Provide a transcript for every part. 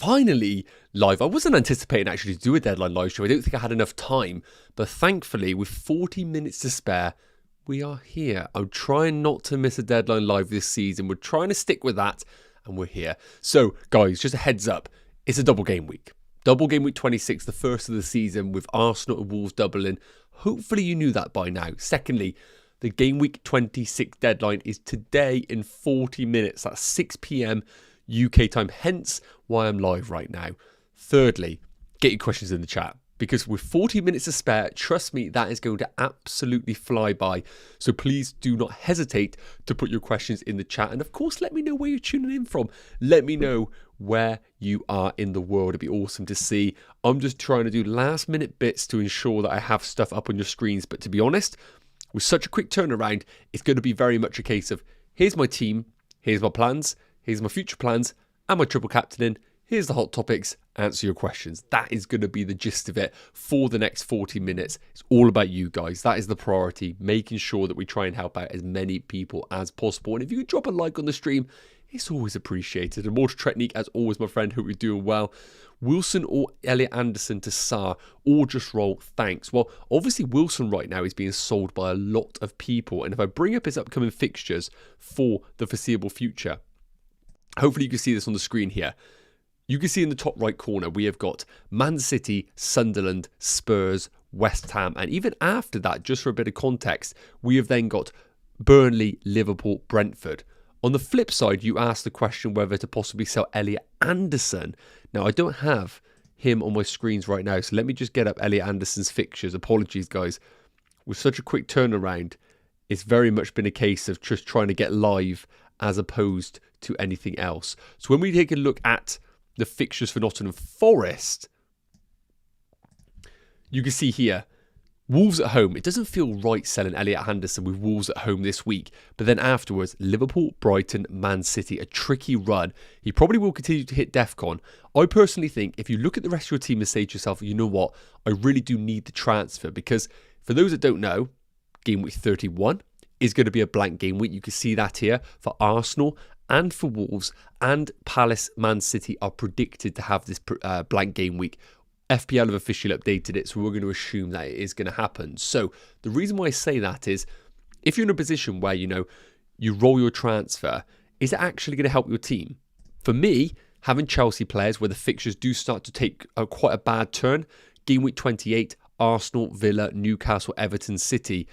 finally live. I wasn't anticipating actually to do a deadline live show. I don't think I had enough time, but thankfully with 40 minutes to spare, we are here. I'm trying not to miss a deadline live this season. We're trying to stick with that, and we're here. So guys, just a heads up, it's a double game week. Double game week 26, the first of the season with Arsenal and Wolves doubling. Hopefully you knew that by now. Secondly, the game week 26 deadline is today in 40 minutes. That's 6 p.m. UK time, hence why I'm live right now. Thirdly, get your questions in the chat, because with 40 minutes to spare, trust me, that is going to absolutely fly by. So please do not hesitate to put your questions in the chat. And of course, let me know where you're tuning in from. Let me know where you are in the world. It'd be awesome to see. I'm just trying to do last minute bits to ensure that I have stuff up on your screens. But to be honest, with such a quick turnaround, it's going to be very much a case of, here's my team, here's my plans, here's my future plans, and my triple captaining. Here's the hot topics, answer your questions. That is going to be the gist of it for the next 40 minutes. It's all about you guys. That is the priority, making sure that we try and help out as many people as possible. And if you could drop a like on the stream, it's always appreciated. And Mortar Technique, as always, my friend, hope you're doing well. Wilson or Elliot Anderson to Saar, or just roll thanks. Well, obviously Wilson right now is being sold by a lot of people. And if I bring up his upcoming fixtures for the foreseeable future, hopefully you can see this on the screen here. You can see in the top right corner, we have got Man City, Sunderland, Spurs, West Ham. And even after that, just for a bit of context, we have then got Burnley, Liverpool, Brentford. On the flip side, you asked the question whether to possibly sell Elliot Anderson. Now, I don't have him on my screens right now, so let me just get up Elliot Anderson's fixtures. Apologies, guys. With such a quick turnaround, it's very much been a case of just trying to get live as opposed to anything else. So when we take a look at the fixtures for Nottingham Forest, you can see here, Wolves at home. It doesn't feel right selling Elliot Anderson with Wolves at home this week. But then afterwards, Liverpool, Brighton, Man City, a tricky run. He probably will continue to hit DEFCON. I personally think if you look at the rest of your team and say to yourself, you know what, I really do need the transfer. Because for those that don't know, game week 31 is going to be a blank game week. You can see that here for Arsenal and for Wolves, and Palace, Man City are predicted to have this blank game week. FPL have officially updated it, so we're going to assume that it is going to happen. So the reason why I say that is, if you're in a position where, you know, you roll your transfer, is it actually going to help your team? For me, having Chelsea players where the fixtures do start to take quite a bad turn, game week 28, Arsenal, Villa, Newcastle, Everton, City,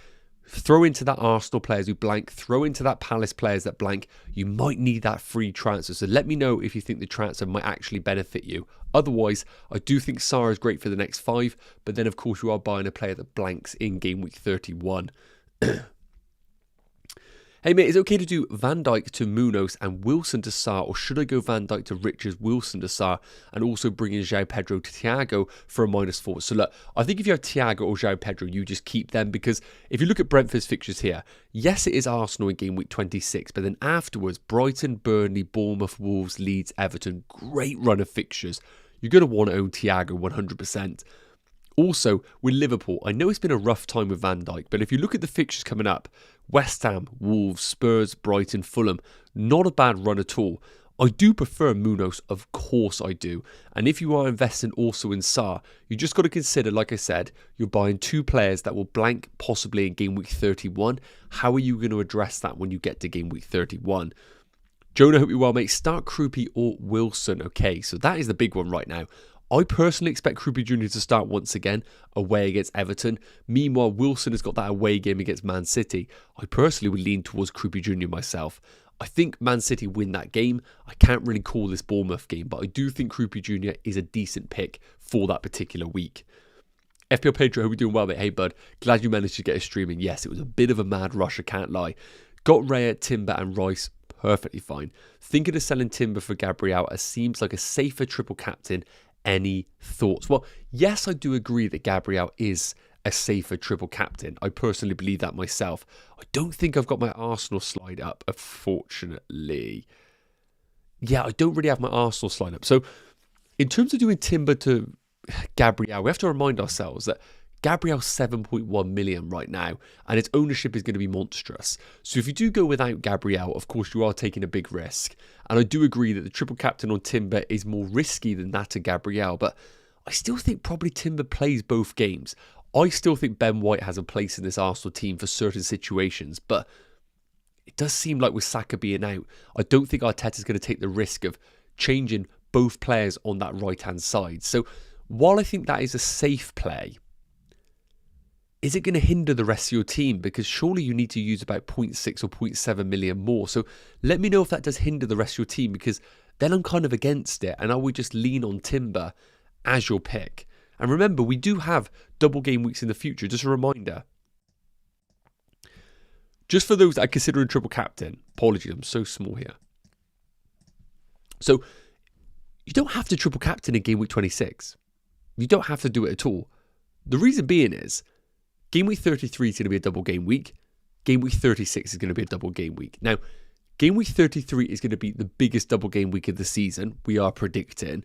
throw into that Arsenal players who blank, throw into that Palace players that blank, you might need that free transfer. So let me know if you think the transfer might actually benefit you. Otherwise, I do think Saar is great for the next 5, but then of course you are buying a player that blanks in game week 31. Hey mate, is it okay to do Van Dijk to Munoz and Wilson to Saar, or should I go Van Dijk to Richards, Wilson to Saar, and also bring in João Pedro to Thiago for a -4? So look, I think if you have Thiago or João Pedro, you just keep them, because if you look at Brentford's fixtures here, yes, it is Arsenal in game week 26, but then afterwards, Brighton, Burnley, Bournemouth, Wolves, Leeds, Everton, great run of fixtures. You're going to want to own Thiago 100%. Also, with Liverpool, I know it's been a rough time with Van Dijk, but if you look at the fixtures coming up, West Ham, Wolves, Spurs, Brighton, Fulham, not a bad run at all. I do prefer Munoz, of course I do. And if you are investing also in Saar, you just got to consider, like I said, you're buying 2 players that will blank possibly in game week 31. How are you going to address that when you get to game week 31? Jonah, hope you're well, mate. Start Krupi or Wilson. Okay, so that is the big one right now. I personally expect Krupi Jr. to start once again away against Everton. Meanwhile, Wilson has got that away game against Man City. I personally would lean towards Krupi Jr. myself. I think Man City win that game. I can't really call this Bournemouth game, but I do think Krupi Jr. is a decent pick for that particular week. FPL Pedro, hope you're doing well, mate. Hey, bud. Glad you managed to get us streaming. Yes, it was a bit of a mad rush, I can't lie. Got Raya, Timber and Rice. Perfectly fine. Thinking of selling Timber for Gabriel, as seems like a safer triple captain. Any thoughts? Well, yes, I do agree that Gabriel is a safer triple captain. I personally believe that myself. I don't think I've got my Arsenal slide up, unfortunately. Yeah, I don't really have my Arsenal slide up. So, in terms of doing Timber to Gabriel, we have to remind ourselves that Gabriel's 7.1 million right now, and its ownership is going to be monstrous. So if you do go without Gabriel, of course you are taking a big risk. And I do agree that the triple captain on Timber is more risky than that of Gabriel, but I still think probably Timber plays both games. I still think Ben White has a place in this Arsenal team for certain situations, but it does seem like with Saka being out, I don't think Arteta's going to take the risk of changing both players on that right-hand side. So while I think that is a safe play, is it going to hinder the rest of your team? Because surely you need to use about 0.6 or 0.7 million more. So let me know if that does hinder the rest of your team, because then I'm kind of against it. And I would just lean on Timber as your pick. And remember, we do have double game weeks in the future. Just a reminder. Just for those that are considering triple captain. Apologies, I'm so small here. So you don't have to triple captain in game week 26. You don't have to do it at all. The reason being is, game week 33 is going to be a double game week. Game week 36 is going to be a double game week. Now, game week 33 is going to be the biggest double game week of the season, we are predicting.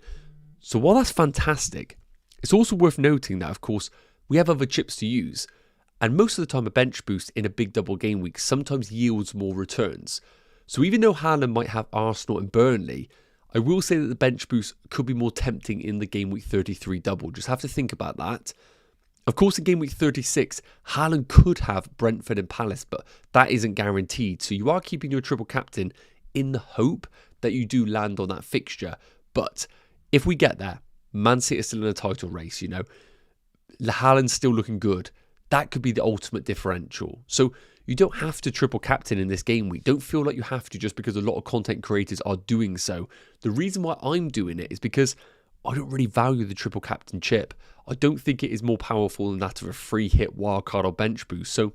So while that's fantastic, it's also worth noting that, of course, we have other chips to use. And most of the time, a bench boost in a big double game week sometimes yields more returns. So even though Haaland might have Arsenal and Burnley, I will say that the bench boost could be more tempting in the game week 33 double. Just have to think about that. Of course, in game week 36, Haaland could have Brentford and Palace, but that isn't guaranteed. So you are keeping your triple captain in the hope that you do land on that fixture. But if we get there, Man City is still in a title race, you know. Haaland's still looking good. That could be the ultimate differential. So you don't have to triple captain in this game week. Don't feel like you have to just because a lot of content creators are doing so. The reason why I'm doing it is because I don't really value the triple captain chip. I don't think it is more powerful than that of a free hit wildcard or bench boost. So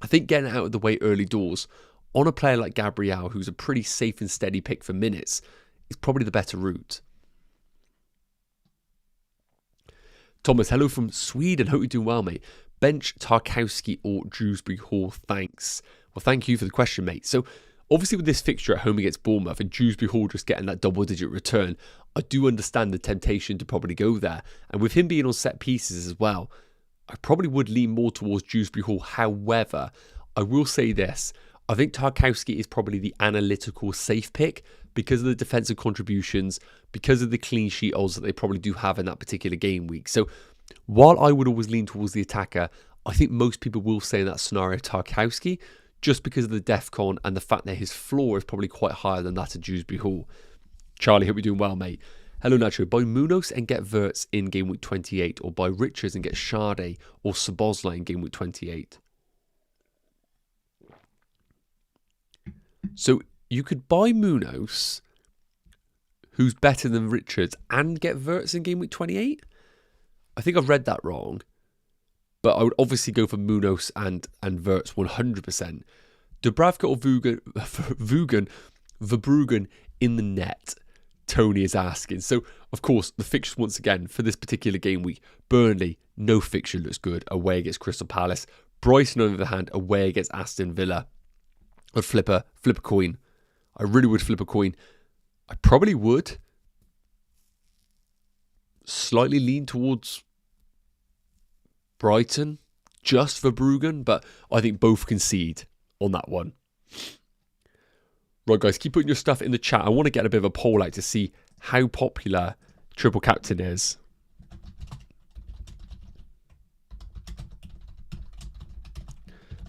I think getting it out of the way early doors on a player like Gabriel, who's a pretty safe and steady pick for minutes, is probably the better route. Thomas, hello from Sweden. Hope you're doing well, mate. Bench Tarkowski or Dewsbury Hall? Thanks. Well, thank you for the question, mate. So obviously with this fixture at home against Bournemouth and Dewsbury Hall just getting that double-digit return, I do understand the temptation to probably go there. And with him being on set pieces as well, I probably would lean more towards Dewsbury Hall. However, I will say this. I think Tarkowski is probably the analytical safe pick because of the defensive contributions, because of the clean sheet odds that they probably do have in that particular game week. So while I would always lean towards the attacker, I think most people will say in that scenario Tarkowski, just because of the DEFCON and the fact that his floor is probably quite higher than that of Dewsbury Hall. Charlie, hope you're doing well, mate. Hello, Nacho. Buy Munoz and get Wirtz in game week 28, or buy Richards and get Sade or Szoboszlai in game week 28. So you could buy Munoz, who's better than Richards, and get Wirtz in game week 28? I think I've read that wrong. But I would obviously go for Munoz and Wirtz 100%. Dubravka or Verbruggen in the net, Tony is asking. So, of course, the fixtures once again for this particular game week. Burnley, no fixture looks good. Away against Crystal Palace. Brighton, on the other hand, away against Aston Villa. I'd flip a coin. I really would flip a coin. I probably would slightly lean towards Brighton, just for Verbruggen, but I think both concede on that one. Right, guys, keep putting your stuff in the chat. I want to get a bit of a poll out to see how popular triple captain is.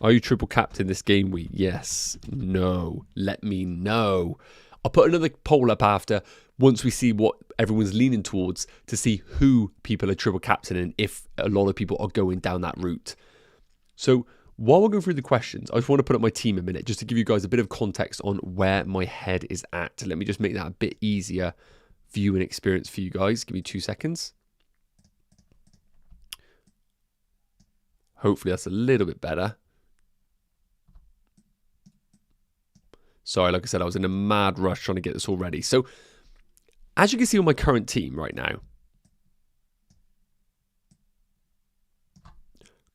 Are you triple captain this game week? Yes. No. Let me know. I'll put another poll up after, once we see what everyone's leaning towards, to see who people are triple captaining, if a lot of people are going down that route. So while we're going through the questions, I just want to put up my team a minute just to give you guys a bit of context on where my head is at. Let me just make that a bit easier viewing experience for you guys. Give me 2 seconds. Hopefully that's a little bit better. Sorry, like I said, I was in a mad rush trying to get this all ready. So, as you can see on my current team right now,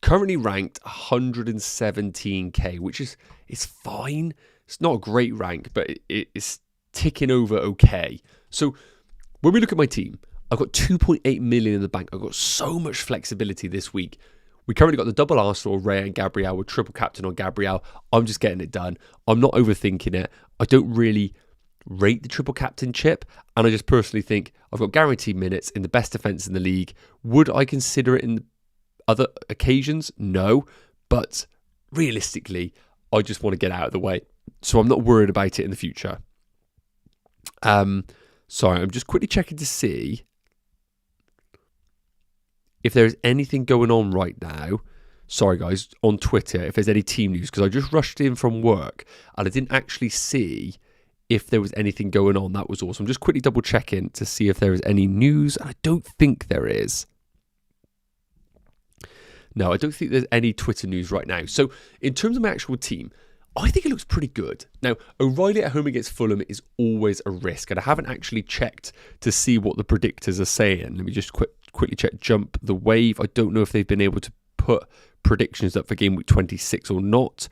currently ranked 117k, which is fine. It's not a great rank, but it's ticking over okay. So, when we look at my team, I've got 2.8 million in the bank. I've got so much flexibility this week. We currently got the double Arsenal, Raya and Gabriel. We're triple captain on Gabriel. I'm just getting it done. I'm not overthinking it. I don't really rate the triple captain chip, and I just personally think I've got guaranteed minutes in the best defence in the league. Would I consider it in other occasions? No, but realistically, I just want to get out of the way, so I'm not worried about it in the future. Sorry, I'm just quickly checking to see if there's anything going on right now. Sorry guys, on Twitter, if there's any team news, because I just rushed in from work and I didn't actually see if there was anything going on. That was awesome. I'm just quickly double checking to see if there is any news. I don't think there is. No, I don't think there's any Twitter news right now. So in terms of my actual team, I think it looks pretty good. Now, O'Reilly at home against Fulham is always a risk, and I haven't actually checked to see what the predictors are saying. Let me just quickly check Jump the Wave. I don't know if they've been able to put predictions up for game week 26 or not.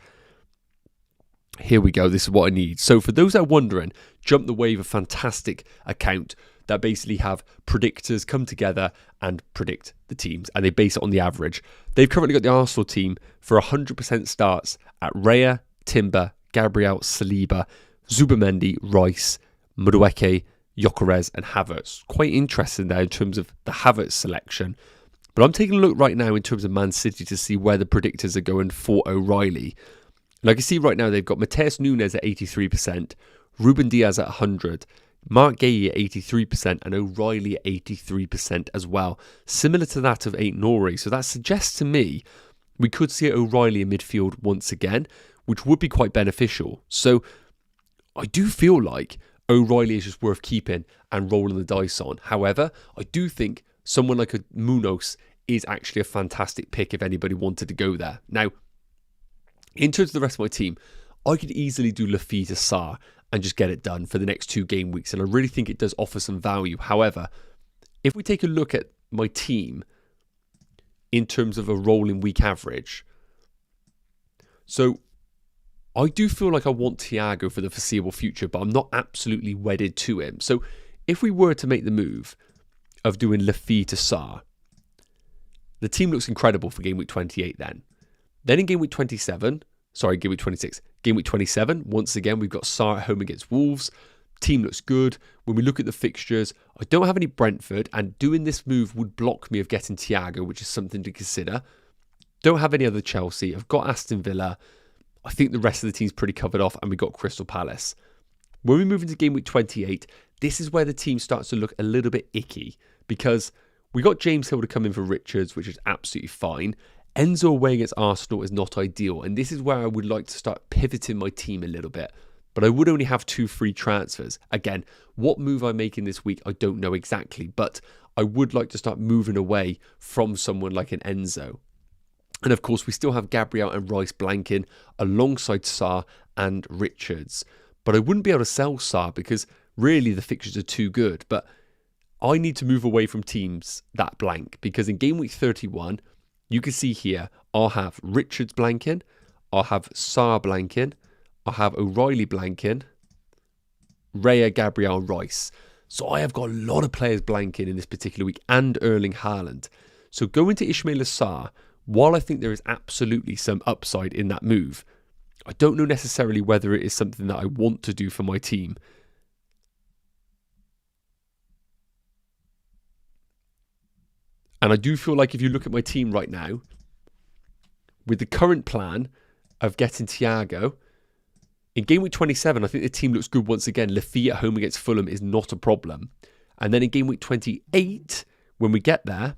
Here we go. This is what I need. So for those that are wondering, Jump the Wave, a fantastic account that basically have predictors come together and predict the teams, and they base it on the average. They've currently got the Arsenal team for 100% starts at Raya, Timber, Gabriel, Saliba, Zubimendi, Rice, Madueke, Gyökeres and Havertz. Quite interesting there in terms of the Havertz selection. But I'm taking a look right now in terms of Man City to see where the predictors are going for O'Reilly. And I can see right now they've got Mateus Nunes at 83%, Ruben Diaz at 100%, Mark Guehi at 83% and O'Reilly at 83% as well. Similar to that of Aït-Nouri. So that suggests to me we could see O'Reilly in midfield once again, which would be quite beneficial. So I do feel like O'Reilly is just worth keeping and rolling the dice on. However, I do think someone like a Munoz is actually a fantastic pick if anybody wanted to go there. Now, in terms of the rest of my team, I could easily do Lafite to Sarr and just get it done for the next 2 game weeks. And I really think it does offer some value. However, if we take a look at my team in terms of a rolling week average, so I do feel like I want Thiago for the foreseeable future, but I'm not absolutely wedded to him. So if we were to make the move of doing Lafite to Sarr, the team looks incredible for game week 28 then. Then in game week 27, game week 26, game week 27, once again, we've got Sarr at home against Wolves. Team looks good. When we look at the fixtures, I don't have any Brentford, and doing this move would block me of getting Thiago, which is something to consider. Don't have any other Chelsea. I've got Aston Villa. I think the rest of the team's pretty covered off, and we got Crystal Palace. When we move into game week 28, this is where the team starts to look a little bit icky, because we got James Hill to come in for Richards, which is absolutely fine. Enzo away against Arsenal is not ideal, and this is where I would like to start pivoting my team a little bit. But I would only have 2 free transfers. Again, what move I'm making this week, I don't know exactly, but I would like to start moving away from someone like an Enzo. And of course, we still have Gabriel and Rice blanking alongside Sarr and Richards. But I wouldn't be able to sell Sarr because really the fixtures are too good. But I need to move away from teams that blank, because in game week 31, you can see here, I'll have Richards blanking, I'll have Sarr blanking, I'll have O'Reilly blanking, Raya, Gabriel, Rice. So I have got a lot of players blanking in this particular week, and Erling Haaland. So going to Ismaila Sarr, while I think there is absolutely some upside in that move, I don't know necessarily whether it is something that I want to do for my team. And I do feel like if you look at my team right now, with the current plan of getting Thiago, in game week 27, I think the team looks good once again. Lafite at home against Fulham is not a problem. And then in game week 28, when we get there,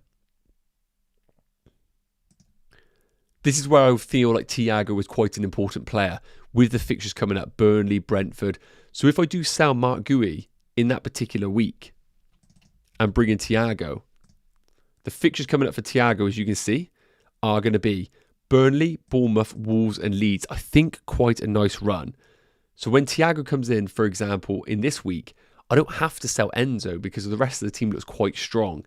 this is where I feel like Thiago is quite an important player with the fixtures coming up, Burnley, Brentford. So if I do sell Mark Guehi in that particular week and bring in Thiago, the fixtures coming up for Thiago, as you can see, are going to be Burnley, Bournemouth, Wolves and Leeds. I think quite a nice run. So when Thiago comes in, for example, in this week, I don't have to sell Enzo because the rest of the team looks quite strong.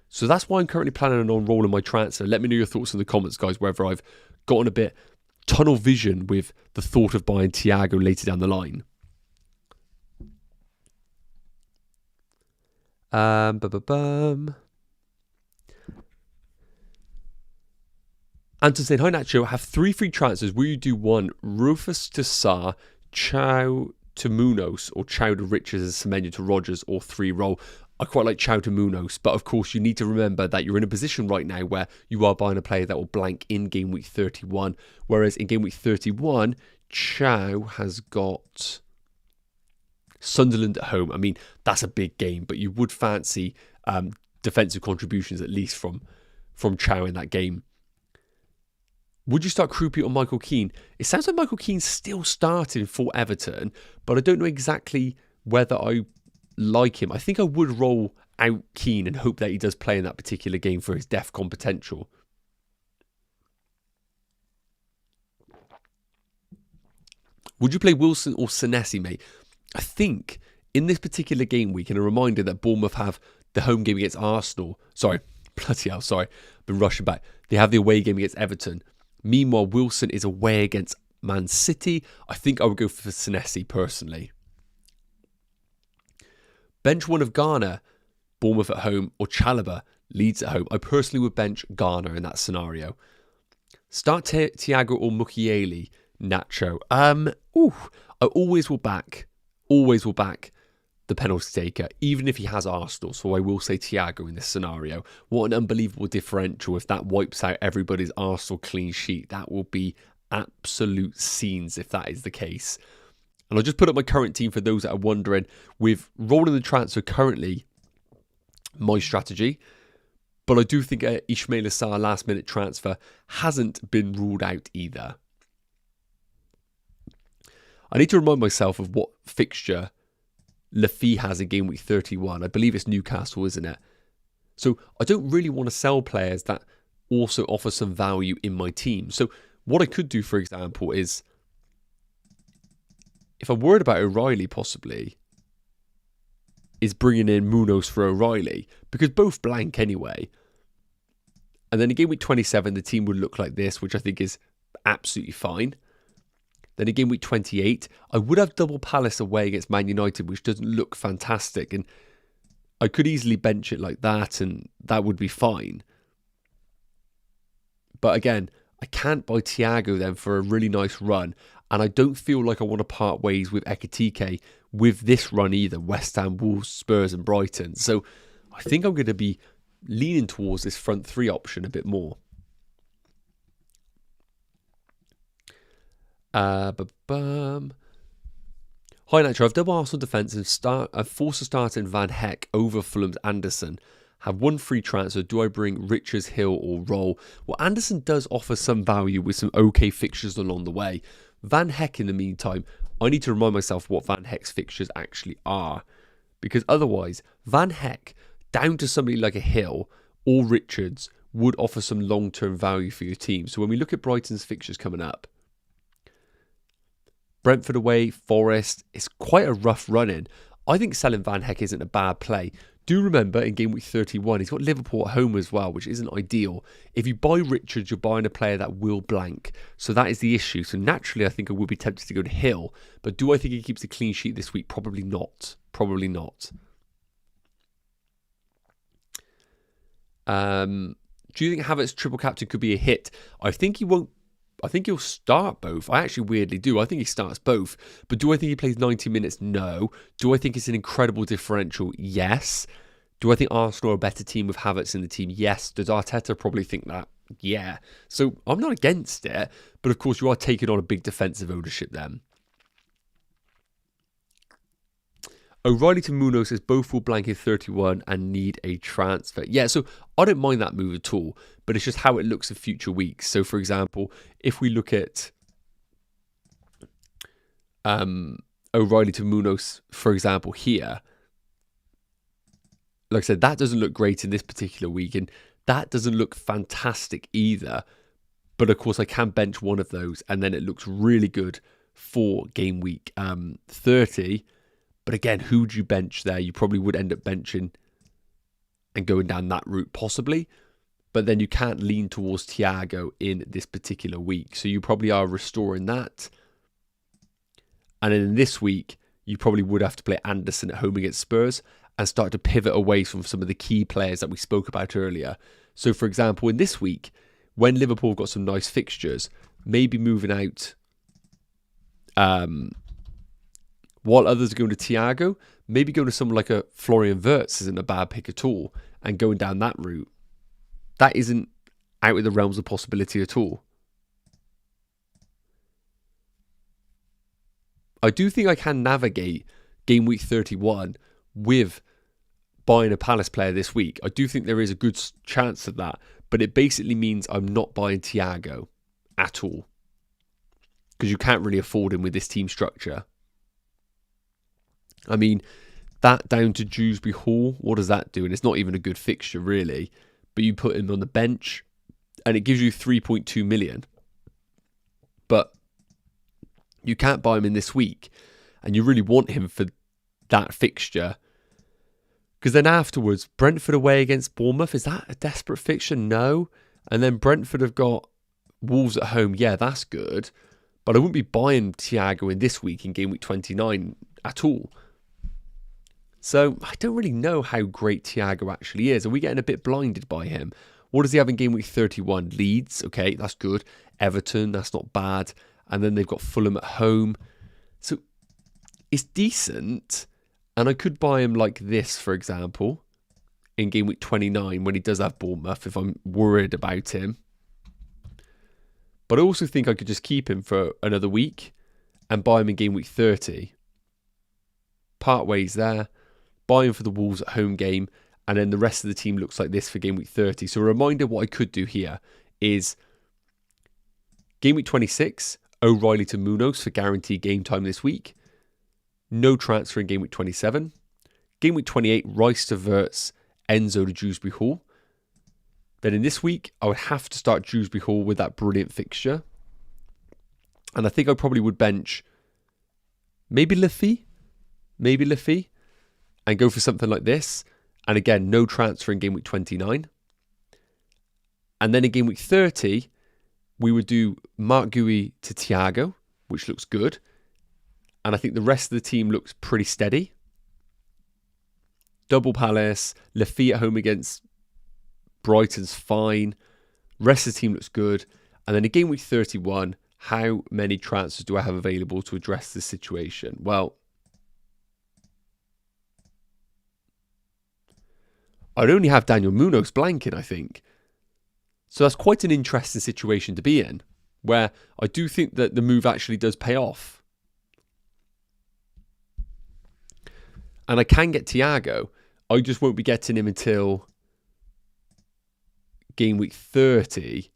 So that's why I'm currently planning on rolling my transfer. Let me know your thoughts in the comments, guys, whether I've gotten a bit tunnel vision with the thought of buying Thiago later down the line. Anton saying, hi Nacho, have 3 free transfers. Will you do 1 Rufus to Sarr, Chow to Munoz, or Chow to Richards and Semenyo to Rogers, or 3 roll? I quite like Chow to Munoz, but of course you need to remember that you're in a position right now where you are buying a player that will blank in game week 31, whereas in game week 31, Chow has got Sunderland at home. I mean, that's a big game, but you would fancy defensive contributions at least from Chow in that game. Would you start Krupi or Michael Keane? It sounds like Michael Keane's still starting for Everton, but I don't know exactly whether I like him. I think I would roll out Keane and hope that he does play in that particular game for his DEFCON potential. Would you play Wilson or Senesi, mate? I think in this particular game week, and a reminder that Bournemouth have the home game against Arsenal. Sorry, bloody hell, sorry. I've been rushing back. They have the away game against Everton. Meanwhile, Wilson is away against Man City. I think I would go for Senesi personally. Bench 1 of Garner, Bournemouth at home, or Chalobah, Leeds at home. I personally would bench Garner in that scenario. Start Thiago or Mukiele, Nacho. I always will back the penalty taker, even if he has Arsenal. So I will say Thiago in this scenario. What an unbelievable differential if that wipes out everybody's Arsenal clean sheet. That will be absolute scenes if that is the case. And I'll just put up my current team for those that are wondering. With rolling the transfer currently, my strategy. But I do think Ismail Assar last minute transfer hasn't been ruled out either. I need to remind myself of what fixture Lafie has in game week 31. I believe it's Newcastle, isn't it? So I don't really want to sell players that also offer some value in my team. So what I could do, for example, is if I'm worried about O'Reilly possibly, is bringing in Munoz for O'Reilly, because both blank anyway. And then in game week 27, the team would look like this, which I think is absolutely fine. Then in game week 28, I would have double Palace away against Man United, which doesn't look fantastic. And I could easily bench it like that, and that would be fine. But again, I can't buy Thiago then for a really nice run. And I don't feel like I want to part ways with Ekitike with this run either. West Ham, Wolves, Spurs and Brighton. So I think I'm going to be leaning towards this front 3 option a bit more. Hi Nacho, I've double Arsenal defence and I've forced a start in Van Heck over Fulham's Anderson. Have 1 free transfer. Do I bring Richards, Hill or Roll? Well, Anderson does offer some value with some okay fixtures along the way. Van Heck, in the meantime, I need to remind myself what Van Heck's fixtures actually are. Because otherwise, Van Heck, down to somebody like a Hill or Richards, would offer some long-term value for your team. So when we look at Brighton's fixtures coming up, Brentford away, Forest, it's quite a rough run-in. I think selling Van Heck isn't a bad play. Do remember, in game week 31, he's got Liverpool at home as well, which isn't ideal. If you buy Richards, you're buying a player that will blank. So that is the issue. So naturally, I think I would be tempted to go to Hill. But do I think he keeps a clean sheet this week? Probably not. Probably not. Do you think Havertz's triple captain could be a hit? I think he won't. I think he'll start both. I actually weirdly do. I think he starts both. But do I think he plays 90 minutes? No. Do I think it's an incredible differential? Yes. Do I think Arsenal are a better team with Havertz in the team? Yes. Does Arteta probably think that? Yeah. So I'm not against it. But of course, you are taking on a big defensive ownership then. O'Reilly to Munoz says both will blank in 31 and need a transfer. Yeah, so I don't mind that move at all, but it's just how it looks in future weeks. So, for example, if we look at O'Reilly to Munoz, for example, here, like I said, that doesn't look great in this particular week, and that doesn't look fantastic either. But, of course, I can bench one of those, and then it looks really good for game week 30. But again, who would you bench there? You probably would end up benching and going down that route possibly. But then you can't lean towards Thiago in this particular week. So you probably are restoring that. And then in this week, you probably would have to play Anderson at home against Spurs. and start to pivot away from some of the key players that we spoke about earlier. So, for example, in this week, when Liverpool got some nice fixtures, maybe moving out while others are going to Thiago, maybe going to someone like a Florian Wirtz isn't a bad pick at all, and going down that route. That isn't out of the realms of possibility at all. I do think I can navigate game week 31 with buying a Palace player this week. I do think there is a good chance of that, but it basically means I'm not buying Thiago at all, because you can't really afford him with this team structure. I mean, that down to Dewsbury Hall, what does that do? And it's not even a good fixture, really. But you put him on the bench, and it gives you 3.2 million. But you can't buy him in this week, and you really want him for that fixture. Because then afterwards, Brentford away against Bournemouth, is that a desperate fixture? No. And then Brentford have got Wolves at home. Yeah, that's good. But I wouldn't be buying Thiago in this week in game week 29 at all. So I don't really know how great Thiago actually is. Are we getting a bit blinded by him? What does he have in game week 31? Leeds, okay, that's good. Everton, that's not bad. And then they've got Fulham at home. So it's decent. And I could buy him like this, for example, in game week 29 when he does have Bournemouth, if I'm worried about him. But I also think I could just keep him for another week and buy him in game week 30. Part ways there. Buy him for the Wolves at home game. And then the rest of the team looks like this for game week 30. So a reminder, what I could do here is game week 26, O'Reilly to Munoz for guaranteed game time this week. No transfer in game week 27. Game week 28, Rice to Wirtz, Enzo to Dewsbury Hall. Then in this week, I would have to start Dewsbury Hall with that brilliant fixture. And I think I probably would bench maybe Lafy, and go for something like this. And again, no transfer in game week 29. And then in game week 30, we would do Mark Gui to Thiago, which looks good. And I think the rest of the team looks pretty steady. Double Palace, Lafy at home against Brighton's fine. Rest of the team looks good. And then in game week 31, how many transfers do I have available to address this situation? Well, I'd only have Daniel Munoz blanking, I think. So that's quite an interesting situation to be in, where I do think that the move actually does pay off. And I can get Thiago. I just won't be getting him until game week 30.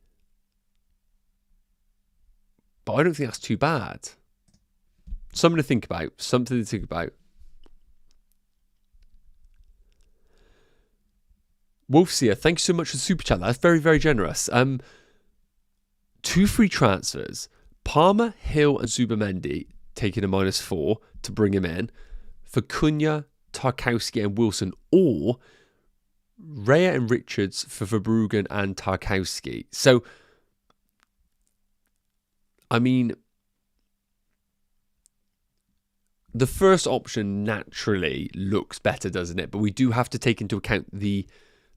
But I don't think that's too bad. Something to think about. Wolfseer, thanks so much for the super chat. That's very, very generous. 2 free transfers. Palmer, Hill and Zubimendi taking a -4 to bring him in. For Cunha, Tarkowski and Wilson, or Raya and Richards for Verbruggen and Tarkowski. So, I mean, the first option naturally looks better, doesn't it? But we do have to take into account the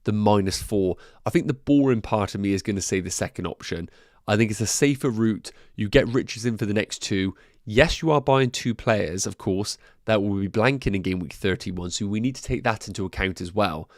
-4. I think the boring part of me is going to say the second option. I think it's a safer route. You get Richards in for the next 2. Yes, you are buying 2 players, of course, that will be blanking in game week 31. So we need to take that into account as well.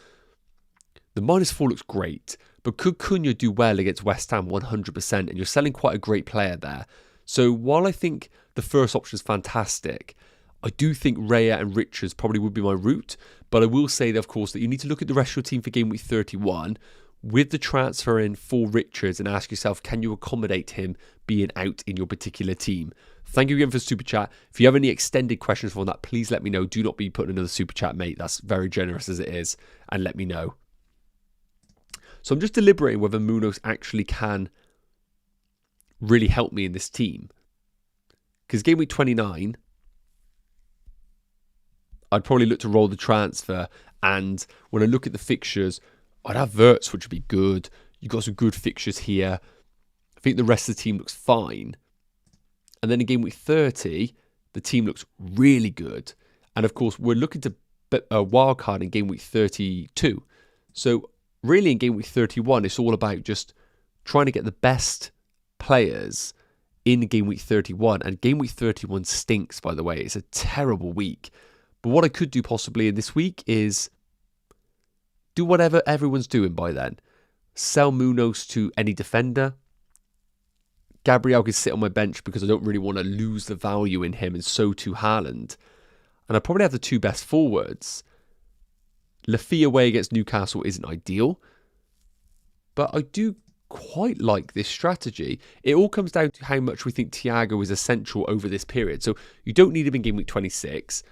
The -4 looks great, but could Cunha do well against West Ham? 100%. And you're selling quite a great player there. So while I think the first option is fantastic, I do think Raya and Richards probably would be my route. But I will say, that, of course, that you need to look at the rest of your team for game week 31 with the transfer in for Richards and ask yourself, can you accommodate him being out in your particular team? Thank you again for the super chat. If you have any extended questions for that, please let me know. Do not be putting another super chat, mate. That's very generous as it is. And let me know. So I'm just deliberating whether Munoz actually can really help me in this team. Because game week 29, I'd probably look to roll the transfer. And when I look at the fixtures, I'd have Wirtz, which would be good. You've got some good fixtures here. I think the rest of the team looks fine. And then in game week 30, the team looks really good. And of course, we're looking to wild card in game week 32. So really in game week 31, it's all about just trying to get the best players in game week 31. And game week 31 stinks, by the way. It's a terrible week. But what I could do possibly in this week is do whatever everyone's doing by then. Sell Munoz to any defender. Gabriel can sit on my bench because I don't really want to lose the value in him, and so to Haaland. And I probably have the two best forwards. Lafia away against Newcastle isn't ideal, but I do quite like this strategy. It all comes down to how much we think Thiago is essential over this period. So you don't need him in game week 26.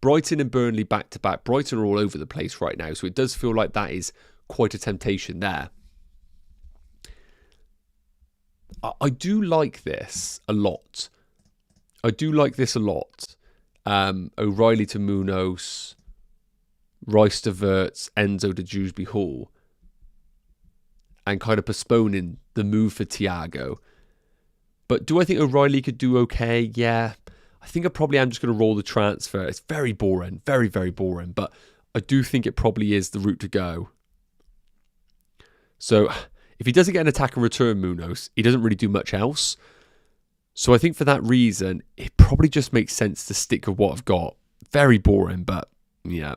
Brighton and Burnley back-to-back. Brighton are all over the place right now, so it does feel like that is quite a temptation there. I do like this a lot. O'Reilly to Munoz, Rice to Wirtz, Enzo to Dewsbury Hall, and kind of postponing the move for Thiago. But do I think O'Reilly could do okay? Yeah. I think I probably am just going to roll the transfer. It's very boring. Very, very boring. But I do think it probably is the route to go. So if he doesn't get an attack and return Munoz, he doesn't really do much else. So I think for that reason, it probably just makes sense to stick with what I've got. Very boring, but yeah.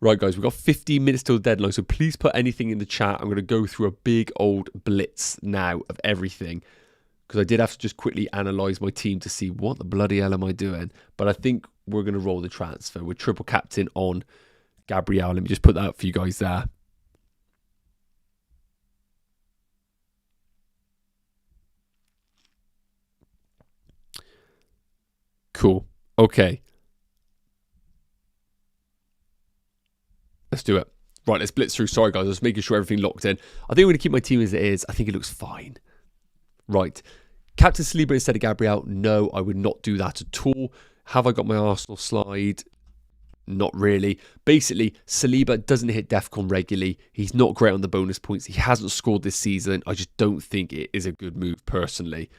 Right, guys, we've got 15 minutes till the deadline, so please put anything in the chat. I'm going to go through a big old blitz now of everything, because I did have to just quickly analyse my team to see what the bloody hell am I doing. But I think we're going to roll the transfer with triple captain on Gabriel. Let me just put that up for you guys there. Cool. Okay. Let's do it. Right, let's blitz through. Sorry, guys. I was making sure everything locked in. I think I'm going to keep my team as it is. I think it looks fine. Right. Captain Saliba instead of Gabriel. No, I would not do that at all. Have I got my Arsenal slide? Not really. Basically, Saliba doesn't hit DEFCON regularly. He's not great on the bonus points. He hasn't scored this season. I just don't think it is a good move, personally.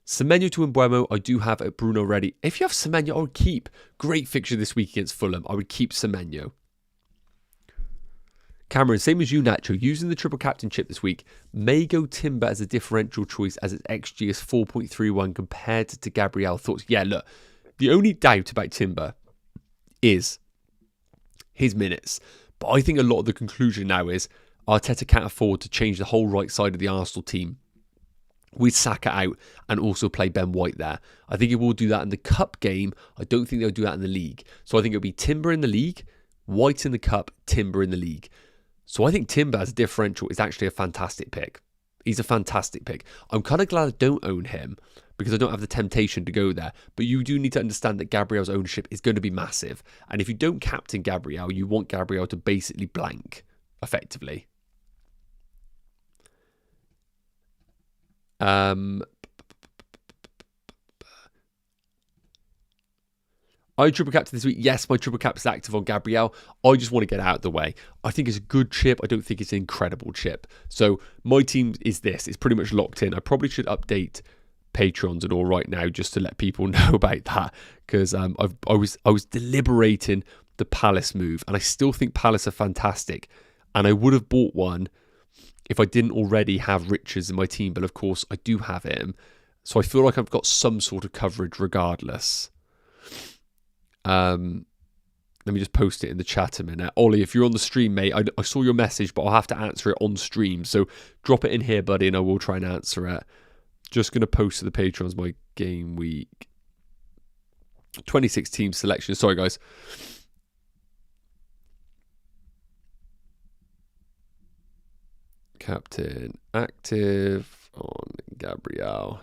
Semenyo to Mbeumo, I do have Bruno ready. If you have Semenyo, I would keep. Great fixture this week against Fulham. I would keep Semenyo. Cameron, same as you, Nacho. Using the triple captain chip this week, may go Timber as a differential choice as its XG is 4.31 compared to Gabriel. Thoughts? Yeah, look, the only doubt about Timber is his minutes. But I think a lot of the conclusion now is Arteta can't afford to change the whole right side of the Arsenal team with Saka out and also play Ben White there. I think he will do that in the cup game. I don't think they'll do that in the league. So I think it'll be Timber in the league, White in the cup, Timber in the league. So I think Timber as a differential is actually a fantastic pick. He's a fantastic pick. I'm kind of glad I don't own him because I don't have the temptation to go there. But you do need to understand that Gabriel's ownership is going to be massive. And if you don't captain Gabriel, you want Gabriel to basically blank, effectively. I triple captain this week. Yes, my triple cap is active on Gabriel. I just want to get out of the way. I think it's a good chip. I don't think it's an incredible chip. So my team is this. It's pretty much locked in. I probably should update Patrons and all right now just to let people know about that, because I was deliberating the Palace move, and I still think Palace are fantastic, and I would have bought one if I didn't already have Richards in my team, but of course I do have him, so I feel like I've got some sort of coverage regardless. Let me just post it in the chat a minute. Ollie, if you're on the stream, mate, I saw your message, but I'll have to answer it on stream, so drop it in here, buddy, and I will try and answer it. Just going to post to the Patrons my game week 26 team selection. Sorry, guys. Captain active on Gabriel.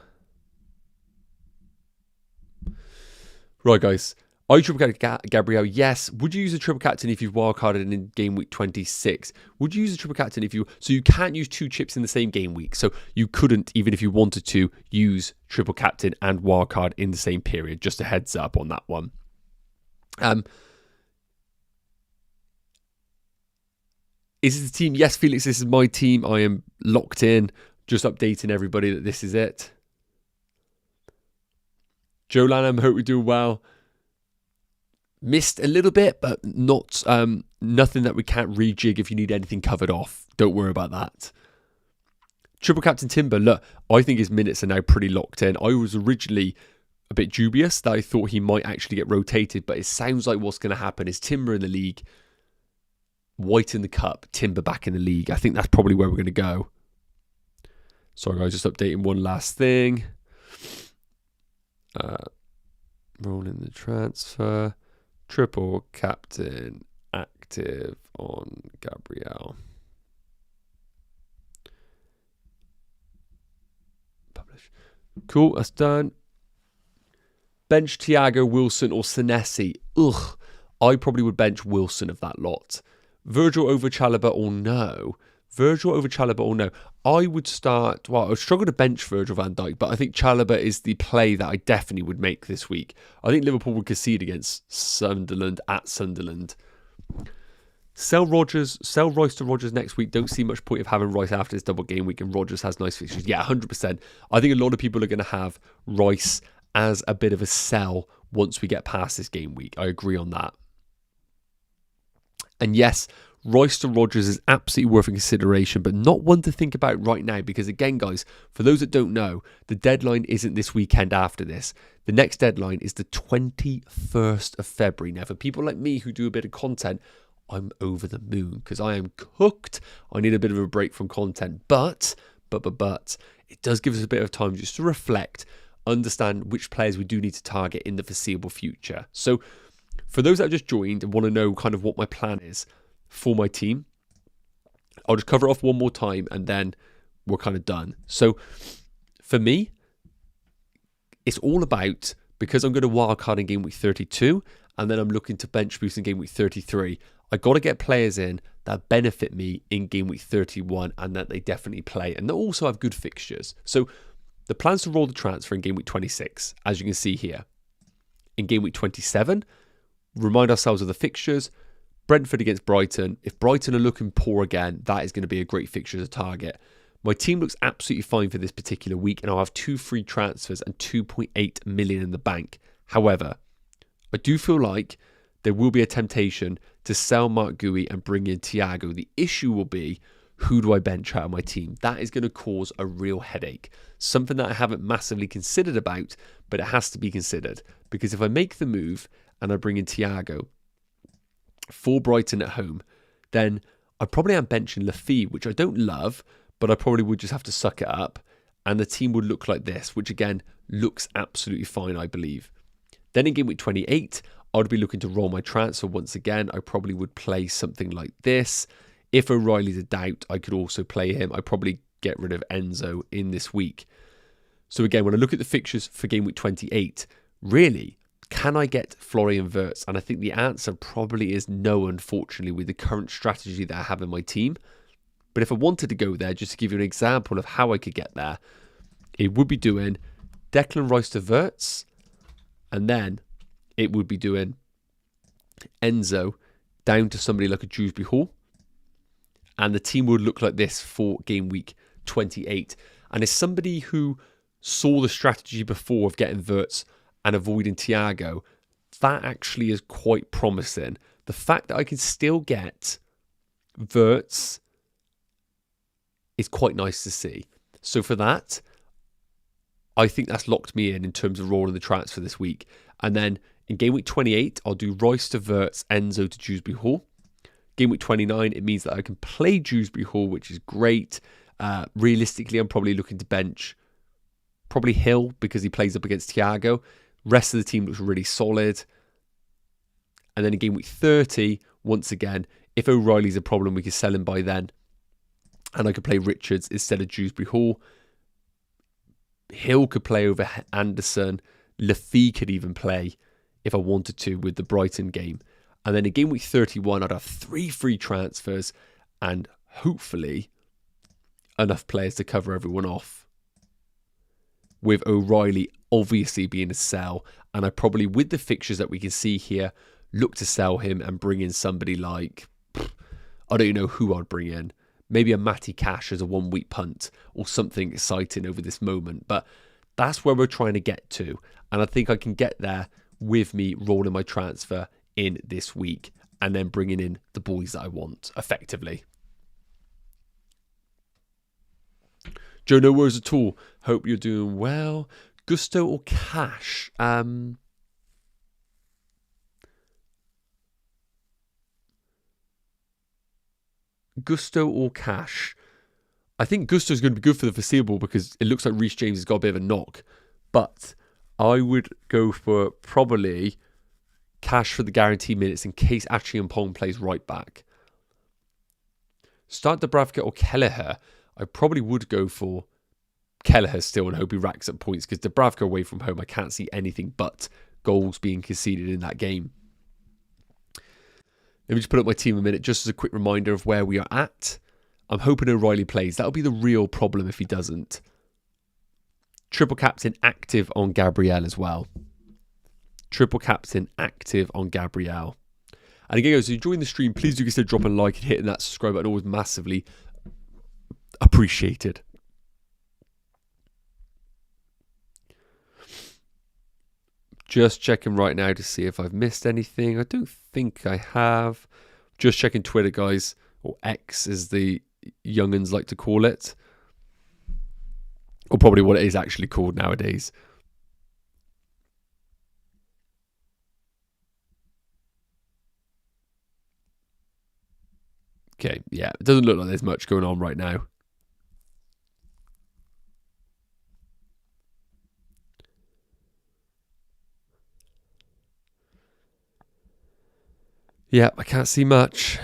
Right, guys. Are you triple captain Gabriel? Yes. Would you use a triple captain if you've wildcarded in game week 26? Would you use a triple captain if you... So you can't use two chips in the same game week. So you couldn't, even if you wanted to, use triple captain and wildcard in the same period. Just a heads up on that one. Is this the team? Yes, Felix, this is my team. I am locked in. Just updating everybody that this is it. Joe Lanham, hope we do well. Missed a little bit, but not nothing that we can't rejig if you need anything covered off. Don't worry about that. Triple Captain Timber, look, I think his minutes are now pretty locked in. I was originally a bit dubious that I thought he might actually get rotated, but it sounds like what's going to happen is Timber in the league, White in the cup, Timber back in the league. I think that's probably where we're going to go. Sorry guys, just updating one last thing. Rolling the transfer. Triple Captain active on Gabriel. Publish. Cool, that's done. Bench Thiago, Wilson or Senesi. Ugh, I probably would bench Wilson of that lot. Virgil over Chalobah or no? Virgil over Chalobah or no? I would start, well, I would struggle to bench Virgil van Dijk, but I think Chalobah is the play that I definitely would make this week. I think Liverpool would concede against Sunderland at Sunderland. Sell Rodgers, sell Rice to Rodgers next week. Don't see much point of having Rice after this double game week, and Rodgers has nice fixtures. Yeah, 100%. I think a lot of people are going to have Rice as a bit of a sell once we get past this game week. I agree on that. And yes, Rice to Rodgers is absolutely worth a consideration, but not one to think about right now because, again, guys, for those that don't know, the deadline isn't this weekend after this. The next deadline is the 21st of February. Now, for people like me who do a bit of content, I'm over the moon because I am cooked. I need a bit of a break from content, but it does give us a bit of time just to reflect, understand which players we do need to target in the foreseeable future. So for those that have just joined and want to know kind of what my plan is for my team, I'll just cover it off one more time and then we're kind of done. So for me, it's all about, because I'm going to wildcard in game week 32 and then I'm looking to bench boost in game week 33, I got to get players in that benefit me in game week 31 and that they definitely play and they also have good fixtures. So the plan's to roll the transfer in game week 26, as you can see here. In game week 27, remind ourselves of the fixtures. Brentford against Brighton. If Brighton are looking poor again, that is going to be a great fixture to target. My team looks absolutely fine for this particular week, and I'll have 2 free transfers and 2.8 million in the bank. However, I do feel like there will be a temptation to sell Mark Gui and bring in Thiago. The issue will be, who do I bench out of my team? That is going to cause a real headache. Something that I haven't massively considered about, but it has to be considered. Because if I make the move and I bring in Thiago for Brighton at home, then I probably am benching Lafille, which I don't love, but I probably would just have to suck it up. And the team would look like this, which again, looks absolutely fine, I believe. Then in game week 28, I'd be looking to roll my transfer once again. I probably would play something like this. If O'Reilly's a doubt, I could also play him. I'd probably get rid of Enzo in this week. So again, when I look at the fixtures for game week 28, really, can I get Florian Wirtz? And I think the answer probably is no, unfortunately, with the current strategy that I have in my team. But if I wanted to go there, just to give you an example of how I could get there, it would be doing Declan Rice to Wirtz, and then it would be doing Enzo down to somebody like a Dewsbury Hall. And the team would look like this for game week 28. And as somebody who saw the strategy before of getting Wirtz and avoiding Thiago, that actually is quite promising. The fact that I can still get Wirtz is quite nice to see. So for that, I think that's locked me in terms of rolling the transfer this week. And then in game week 28, I'll do Rice to Wirtz, Enzo to Dewsbury Hall. Game week 29, it means that I can play Dewsbury Hall, which is great. Realistically, I'm probably looking to bench probably Hill because he plays up against Thiago. Rest of the team looks really solid. And then in game week 30, once again, if O'Reilly's a problem, we can sell him by then. And I could play Richards instead of Dewsbury Hall. Hill could play over Anderson. Lafille could even play if I wanted to with the Brighton game. And then in game week 31, I'd have 3 free transfers and hopefully enough players to cover everyone off. With O'Reilly obviously being a sell. And I probably, with the fixtures that we can see here, look to sell him and bring in somebody like, I don't know who I'd bring in. Maybe a Matty Cash as a 1 week punt or something exciting over this moment. But that's where we're trying to get to. And I think I can get there with me rolling my transfer in this week, and then bringing in the boys that I want, effectively. Joe, no worries at all. Hope you're doing well. Gusto or Cash? Gusto or Cash? I think Gusto's going to be good for the foreseeable because it looks like Reece James has got a bit of a knock. But I would go for probably Cash for the guaranteed minutes in case Achi Pong plays right back. Start Dubravka or Kelleher? I probably would go for Kelleher still and hope he racks up points because Dubravka away from home, I can't see anything but goals being conceded in that game. Let me just put up my team a minute just as a quick reminder of where we are at. I'm hoping O'Reilly plays. That'll be the real problem if he doesn't. Triple captain active on Gabriel as well. Triple captain active on Gabriel. And again, guys, if you're enjoying the stream, please do consider dropping a like and hitting that subscribe button. Always massively appreciated. Just checking right now to see if I've missed anything. I don't think I have. Just checking Twitter, guys. Or X, as the young'uns like to call it. Or probably what it is actually called nowadays. Okay, yeah. It doesn't look like there's much going on right now. Yeah, I can't see much.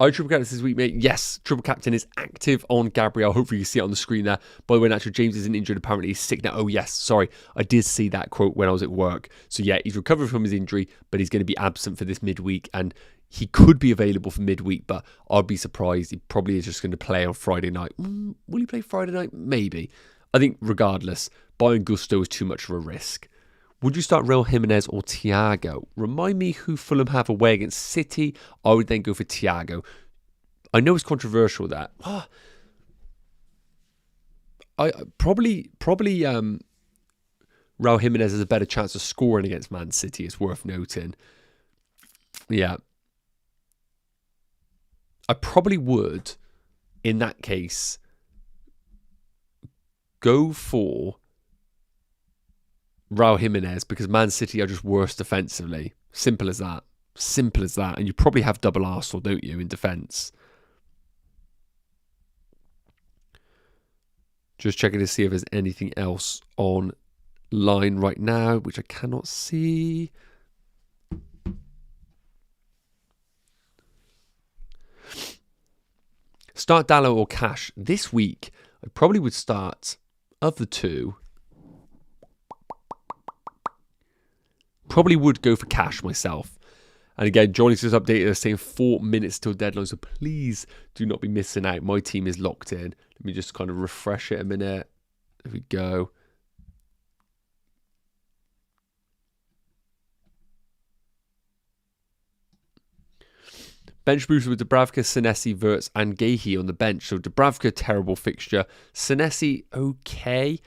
Are you triple captain this week, mate? Yes, triple captain is active on Gabriel. Hopefully you see it on the screen there. By the way, Natural James isn't injured. Apparently he's sick now. Oh, yes. Sorry. I did see that quote when I was at work. So, yeah, he's recovered from his injury, but he's going to be absent for this midweek. And he could be available for midweek, but I'd be surprised. He probably is just going to play on Friday night. Will he play Friday night? Maybe. I think regardless, buying Gusto is too much of a risk. Would you start Raul Jimenez or Thiago? Remind me who Fulham have away against City. I would then go for Thiago. I know it's controversial that. I probably Raul Jimenez has a better chance of scoring against Man City. It's worth noting. Yeah. I probably would, in that case, go for Raul Jimenez because Man City are just worse defensively. Simple as that. Simple as that. And you probably have double Arsenal, don't you, in defence? Just checking to see if there's anything else online right now, which I cannot see. Start Dallo or Cash? This week, I probably would start, of the two, probably would go for Cash myself. And again, Johnny's just updated us saying 4 minutes till deadline, so please do not be missing out. My team is locked in. Let me just kind of refresh it a minute. There we go. Bench booster with Dubravka, Senesi, Wirtz and Gehi on the bench. So Dubravka, terrible fixture. Senesi, okay.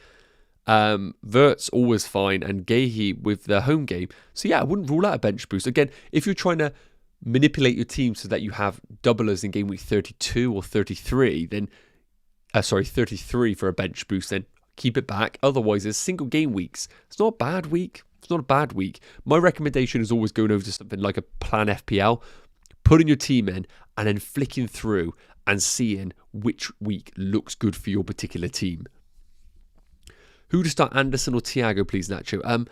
Wirtz, always fine. And Gehi with the home game. So yeah, I wouldn't rule out a bench boost. Again, if you're trying to manipulate your team so that you have doublers in game week 32 or 33, then 33 for a bench boost, then keep it back. Otherwise, there's single game weeks. It's not a bad week. It's not a bad week. My recommendation is always going over to something like a Plan FPL, putting your team in, and then flicking through and seeing which week looks good for your particular team. Who to start, Anderson or Thiago, please, Nacho?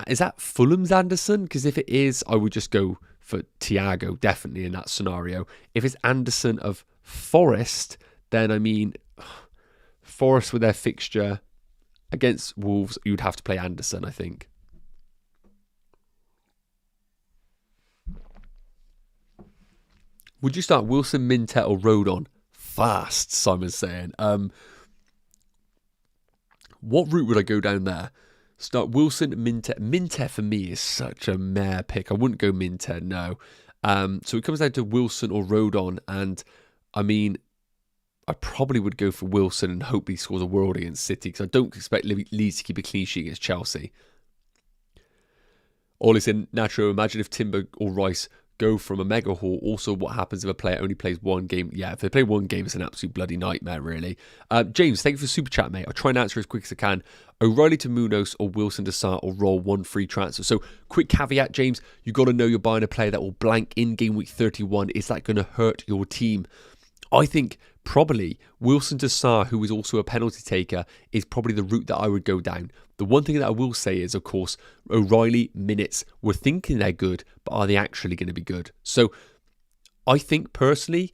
Is that Fulham's Anderson? Because if it is, I would just go for Thiago, definitely in that scenario. If it's Anderson of Forest, then I mean, Forest with their fixture against Wolves, you'd have to play Anderson, I think. Would you start Wilson, Mintet or Rodon? Fast, Simon's saying. What route would I go down there? Start Wilson, Mintet. Mintet for me is such a mare pick. I wouldn't go Mintet, no. So it comes down to Wilson or Rodon. And I mean, I probably would go for Wilson and hope he scores a world against City, because I don't expect Leeds to keep a clean sheet against Chelsea. All is in Nacho. Imagine if Timber or Rice go from a mega haul. Also, what happens if a player only plays one game? Yeah, if they play one game, it's an absolute bloody nightmare, really. James, thank you for the super chat, mate. I'll try and answer as quick as I can. O'Reilly to Munoz or Wilson to Sarr or roll one free transfer. So, quick caveat, James. You got to know you're buying a player that will blank in game week 31. Is that going to hurt your team? I think probably Wilson to Sarr, who is also a penalty taker, is probably the route that I would go down. The one thing that I will say is, of course, O'Reilly minutes, we're thinking they're good, but are they actually going to be good? So I think personally,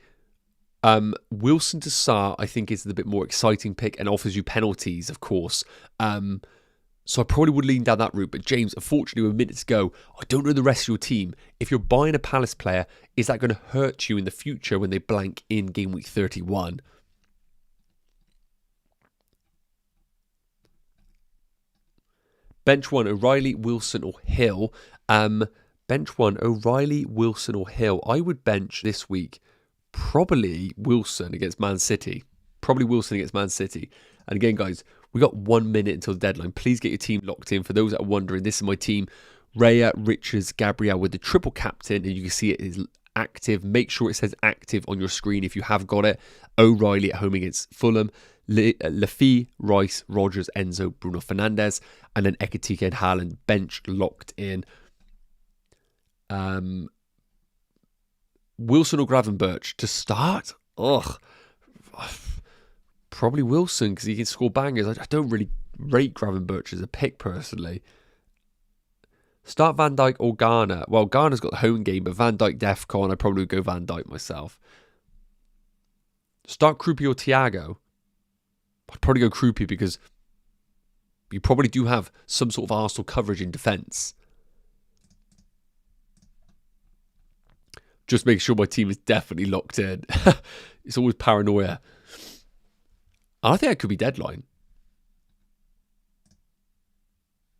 Wilson to Sarr, I think, is the bit more exciting pick and offers you penalties, of course. So I probably would lean down that route. But James, unfortunately, with minutes to go, I don't know the rest of your team. If you're buying a Palace player, is that going to hurt you in the future when they blank in game week 31? Bench one, O'Reilly, Wilson or Hill. Bench one, O'Reilly, Wilson or Hill. I would bench this week probably Wilson against Man City. Probably Wilson against Man City. And again, guys, we got 1 minute until the deadline. Please get your team locked in. For those that are wondering, this is my team. Raya, Richards, Gabriel with the triple captain. And you can see it is active. Make sure it says active on your screen if you have got it. O'Reilly at home against Fulham. Lafie, Rice, Rogers, Enzo, Bruno Fernandes. And then Ekitike and Haaland bench locked in. Wilson or Gravenberch to start? Ugh. Probably Wilson, because he can score bangers. I don't really rate Gravenberch as a pick, personally. Start Van Dijk or Garner. Well, Garner's got the home game, but Van Dijk DEFCON, I'd probably go Van Dijk myself. Start Krupi or Thiago. I'd probably go Krupi, because you probably do have some sort of Arsenal coverage in defence. Just make sure my team is definitely locked in. It's always paranoia. I think that could be deadline.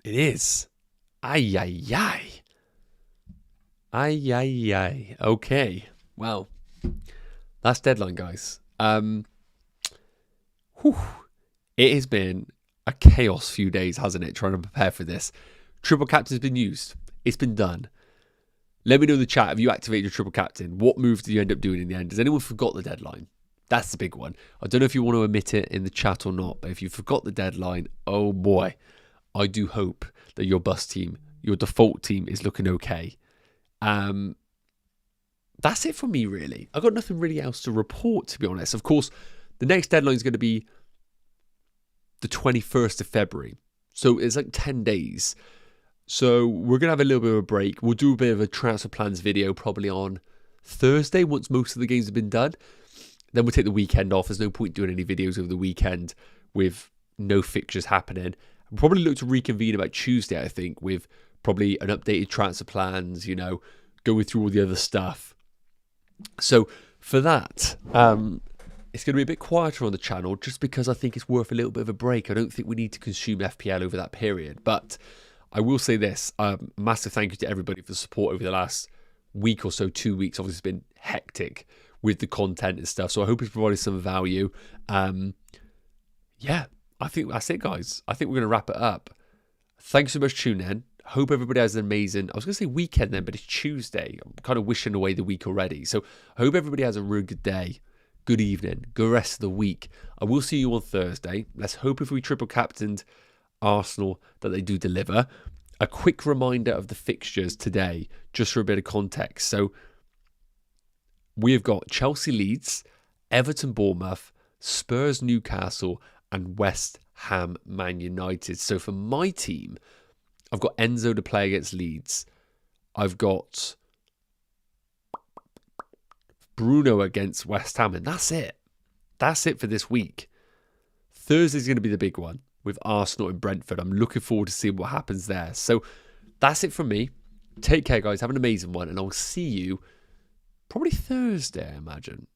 It is. Ay, ay, ay. Ay, ay, ay. Okay. Well, that's deadline, guys. It has been a chaos few days, hasn't it? Trying to prepare for this. Triple captain's been used. It's been done. Let me know in the chat, have you activated your triple captain? What moves did you end up doing in the end? Has anyone forgot the deadline? That's the big one. I don't know if you want to admit it in the chat or not, but if you forgot the deadline, oh boy, I do hope that your bust team, your default team, is looking okay. That's it for me, really. I've got nothing really else to report, to be honest. Of course, the next deadline is going to be the 21st of February. So it's like 10 days. So we're going to have a little bit of a break. We'll do a bit of a transfer plans video probably on Thursday once most of the games have been done. Then we'll take the weekend off. There's no point doing any videos over the weekend with no fixtures happening. We'll probably look to reconvene about Tuesday, I think, with probably an updated transfer plans, you know, going through all the other stuff. So for that, it's going to be a bit quieter on the channel just because I think it's worth a little bit of a break. I don't think we need to consume FPL over that period. But I will say this, massive thank you to everybody for the support over the last week or so, 2 weeks. Obviously, it's been hectic with the content and stuff. So I hope it's provided some value. Yeah, I think that's it, guys. I think we're going to wrap it up. Thanks so much for tuning in. Hope everybody has an amazing, I was going to say weekend then, but it's Tuesday. I'm kind of wishing away the week already. So I hope everybody has a really good day, good evening, good rest of the week. I will see you on Thursday. Let's hope if we triple captained Arsenal that they do deliver. A quick reminder of the fixtures today, just for a bit of context. So we have got Chelsea Leeds, Everton Bournemouth, Spurs Newcastle, and West Ham Man United. So for my team, I've got Enzo to play against Leeds. I've got Bruno against West Ham, and that's it. That's it for this week. Thursday's going to be the big one with Arsenal and Brentford. I'm looking forward to seeing what happens there. So that's it from me. Take care, guys. Have an amazing one, and I'll see you probably Thursday, I imagine.